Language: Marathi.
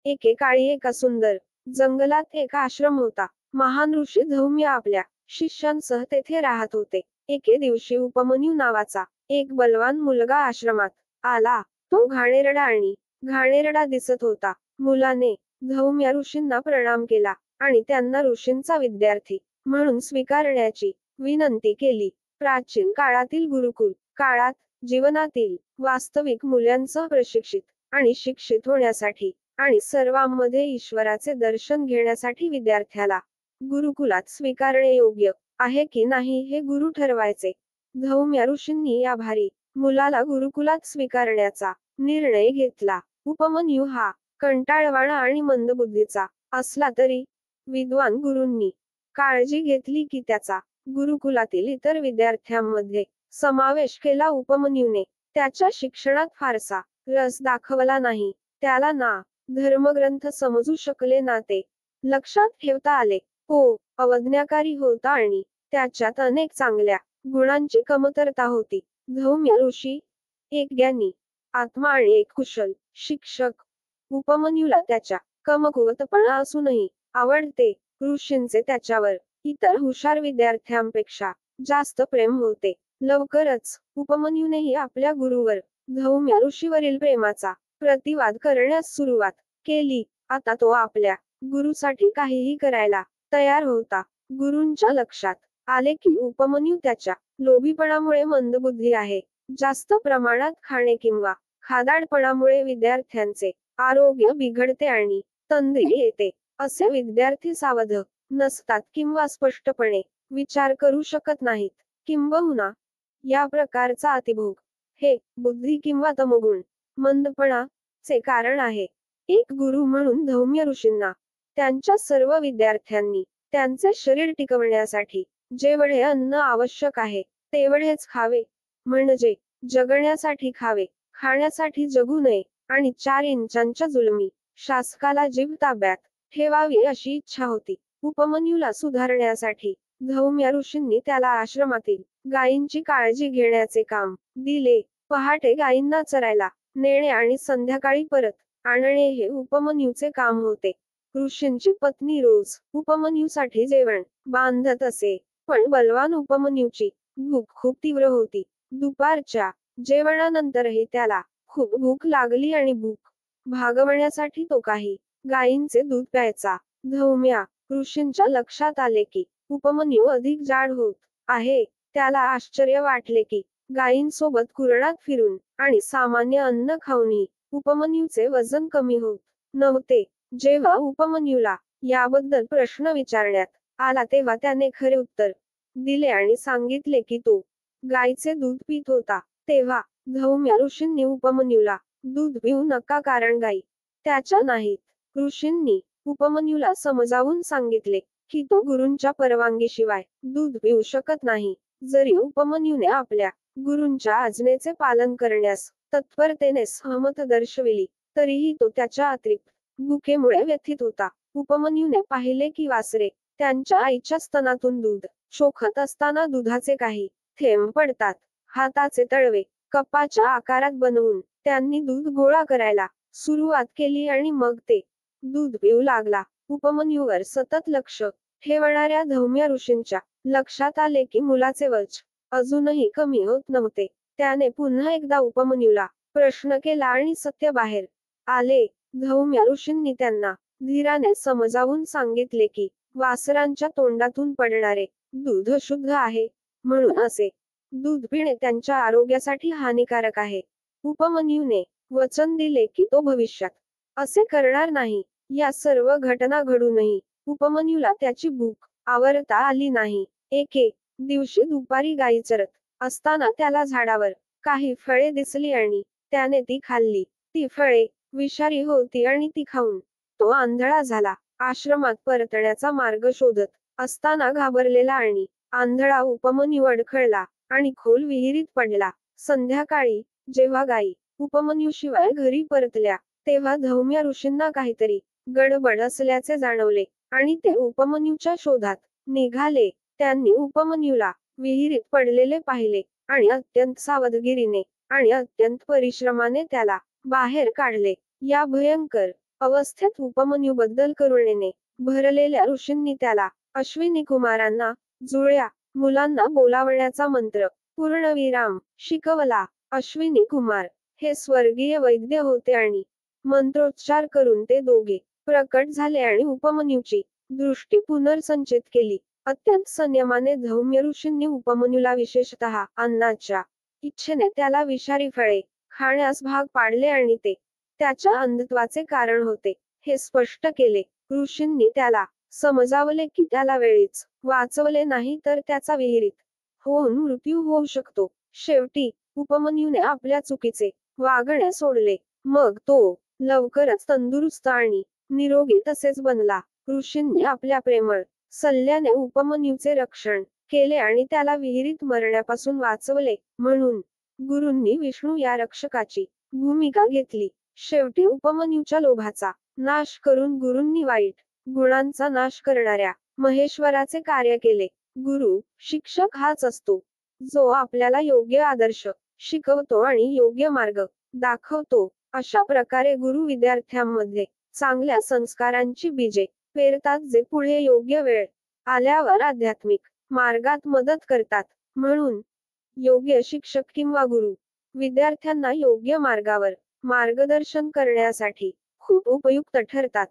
एकेकाळी एका सुंदर जंगलात एक आश्रम होता. महान ऋषी धौम्य आपल्या शिष्यांसह तेथे राहत होते. एके दिवशी उपमन्यू नावाचा एक बलवान मुलगा आश्रमात आला. तो घाणेरडा दिसत होता. मुलाने धौम्य ऋषींना प्रणाम केला आणि त्यांना ऋषींचा विद्यार्थी म्हणून स्वीकारण्याची विनंती केली. प्राचीन काळातील गुरुकुल काळात जीवनातील वास्तविक मूल्यांसह प्रशिक्षित आणि शिक्षित होण्यासाठी आणि सर्वांमध्ये ईश्वराचे दर्शन घेण्यासाठी विद्यार्थ्याला गुरुकुलात स्वीकारणे योग्य आहे की नाही हे गुरु ठरवायचे. धौम्य ऋषींनी आभारी मुलाला गुरुकुलात स्वीकारण्याचा निर्णय घेतला. उपमन्यू हा कंटाळवाणा आणि मंदबुद्धीचा असला तरी विद्वान गुरूंनी काळजी घेतली की त्याचा गुरुकुलातील इतर विद्यार्थ्यांमध्ये समावेश केला. उपमन्यूने त्याच्या शिक्षणात फारसा रस दाखवला नाही. त्याला ना धर्मग्रंथ समजू शकले ना ते लक्षात ठेवता आले. तो अवज्ञाकारी होता आणि त्याच्यात अनेक चांगल्या गुणांची कमतरता होती. धौम्य ऋषी एक ज्ञानी आत्मा आणि एक कुशल शिक्षक. उपमन्यूला त्याच्या कमकुवतपणा असूनही आवडते. ऋषींचे त्याच्यावर इतर हुशार विद्यार्थ्यांपेक्षा जास्त प्रेम होते. लवकरच उपमन्यूनेही आपल्या गुरुवर धौम्य ऋषीवरील प्रेमाचा प्रतिवाद करण्यास सुरुवात केली. आता तो आपल्या गुरुसाठी काहीही करायला तयार होता. गुरूंच्या लक्षात आले की उपमन्यू त्याच्या लोभीपणामुळे मंदबुद्धी आहे. जास्त प्रमाणात खाणे किंवा खादाडपणामुळे विद्यार्थ्यांचे आरोग्य बिघडते आणि तंद्री येते. असे विद्यार्थी सावध नसतात किंवा स्पष्टपणे विचार करू शकत नाहीत. किंबहुना या प्रकारचा अतिभोग हे बुद्धी किंवा तमोगुण मंदपणाचे कारण आहे. एक गुरु म्हणून धौम्य ऋषींना त्यांच्या सर्व विद्यार्थ्यांनी त्यांचे शरीर टिकवण्यासाठी जेवढे अन्न आवश्यक आहे तेवढेच खावे, म्हणजे जगण्यासाठी खावे, खाण्यासाठी जगू नये आणि 4 इंचांच्या जुलमी शासकाला जीभ ताब्यात ठेवावी अशी इच्छा होती. उपमन्यूला सुधारण्यासाठी धौम्य ऋषींनी त्याला आश्रमातील गायींची काळजी घेण्याचे काम दिले. पहाटे गायींना चरायला नेणे आणि संध्याकाळी परत आणणे हे उपमन्यूचे काम होते. ऋषींची पत्नी रोज उपमन्यूसाठी जेवण बांधत असे, पण बलवान उपमन्यूची भूक खूप तीव्र होती. दुपारच्या जेवणानंतरही त्याला खूप भूक लागली आणि भूक भागवण्यासाठी तो काही गायींचे दूध प्यायचा. धौम्य ऋषींच्या लक्षात आले की उपमन्यू अधिक जाड होत आहे. त्याला आश्चर्य वाटले की गायींसोबत कुरणात फिरून आणि सामान्य अन्न खाऊनही उपमन्यूचे वजन कमी होत नव्हते. जेव्हा उपमन्यूला याबद्दल प्रश्न विचारण्यात आला तेव्हा त्याने खरे उत्तर दिले आणि सांगितले की तो गायीचे दूध पित होता. तेव्हा धौम्य ऋषींनी उपमन्यूला दूध पिऊ नका कारण गायी त्याच्या नाहीत. ऋषींनी उपमन्यूला समजावून सांगितले की तो गुरूंच्या परवानगीशिवाय दूध पिऊ शकत नाही. जरी उपमन्यूने आपल्या गुरूंच्या आज्ञेचे पालन करण्यास तत्परतेने सहमत दर्शविली तरीही तो त्याच्या अतिरिक्त भुकेमुळे व्यथित होता. उपमन्यूने पाहिले की वासरे त्यांच्या आईच्या स्तनातून दूध चोखत असताना दुधाचे काही थेंब पडतात. हाताचे तळवे कपाच्या आकारात बनवून त्यांनी दूध गोळा करायला सुरुवात केली आणि मग ते दूध पिऊ लागला. उपमन्यूवर सतत लक्ष ठेवणाऱ्या धौम्य ऋषींच्या लक्षात आले की मुलाचे वजन अजूनही कमी होत नव्हते. त्याने पुन्हा एकदा उपमन्यूला प्रश्न केला आणि सत्य बाहेर आले. धौम्य ऋषींनी त्यांना धीराने समजावून सांगितले की वासरांच्या तोंडातून पडणारे दूध अशुद्ध आहे, म्हणून असे दूध पिणे त्यांच्या आरोग्यासाठी हानिकारक आहे. उपमन्यूने वचन दिले की तो भविष्यात असे करणार नाही. या सर्व घटना घडूनही उपमन्यूला त्याची भूक आवरता आली नाही. एके दिवशी दुपारी गायी चरत असताना त्याला झाडावर काही फळे दिसली आणि त्याने ती खाल्ली. ती फळे विषारी होती आणि ती खाऊन तो आंधळा झाला. आश्रमात परतण्याचा मार्ग शोधत असताना घाबरलेला आणि आंधळा उपमन्यू अडखळला आणि खोल विहिरीत पडला. संध्याकाळी जेव्हा गायी उपमन्यूशिवाय घरी परतल्या तेव्हा धौम्य ऋषींना काहीतरी गडबड असल्याचे जाणवले आणि ते उपमन्यूच्या शोधात निघाले. त्यांनी उपमन्यूला विहिरीत पडलेले पाहिले आणि अत्यंत सावधगिरीने आणि अत्यंत परिश्रमाने त्याला बाहेर काढले. या भयंकर अवस्थेत उपमन्यूबद्दल करुणेने भरलेल्या ऋषींनी त्याला अश्विनी कुमारांना, जुळ्या मुलांना बोलावण्याचा मंत्र पूर्णविराम शिकवला. अश्विनी कुमार हे स्वर्गीय वैद्य होते आणि मंत्रोच्चार करून ते दोघे प्रकट झाले आणि उपमन्यूची दृष्टी पुनर्संचेत केली. अत्यंत संयमाने धौम्य ऋषींनी उपमन्यूला विशेषतः अन्नाच्या इच्छेने त्याला विषारी फळे खाण्यास भाग पाडले आणि ते त्याच्या अंधत्वाचे कारण होते हे स्पष्ट केले. ऋषींनी त्याला समजावले की त्याला वेळीच वाचवले नाही तर त्याचा विहिरीत होऊन मृत्यू होऊ शकतो. शेवटी उपमन्यूने आपल्या चुकीचे वागणे सोडले. मग तो लवकरच तंदुरुस्त आणि निरोगी तसेच बनला. ऋषींनी आपल्या प्रेमळ सल्ल्याने उपमन्यूचे रक्षण केले आणि त्याला विहिरीत मरण्यापासून वाचवले. म्हणून गुरूंनी विष्णू या रक्षकाची भूमिका घेतली. शेवटी उपमन्यूच्या लोभाचा नाश करून गुरूंनी वाईट गुणांचा नाश करणाऱ्या महेश्वराचे कार्य केले. गुरु शिक्षक हाच असतो जो आपल्याला योग्य आदर्श शिकवतो आणि योग्य मार्ग दाखवतो. अशा प्रकारे गुरु विद्यार्थ्यांमध्ये चांगल्या संस्कारांची बीजे पेरतात जे पुढे योग्य वेळ आल्यावर आध्यात्मिक मार्गात मदत करतात. म्हणून योग्य शिक्षक किंवा गुरु विद्यार्थ्यांना योग्य मार्गावर मार्गदर्शन करण्यासाठी खूप उपयुक्त ठरतात.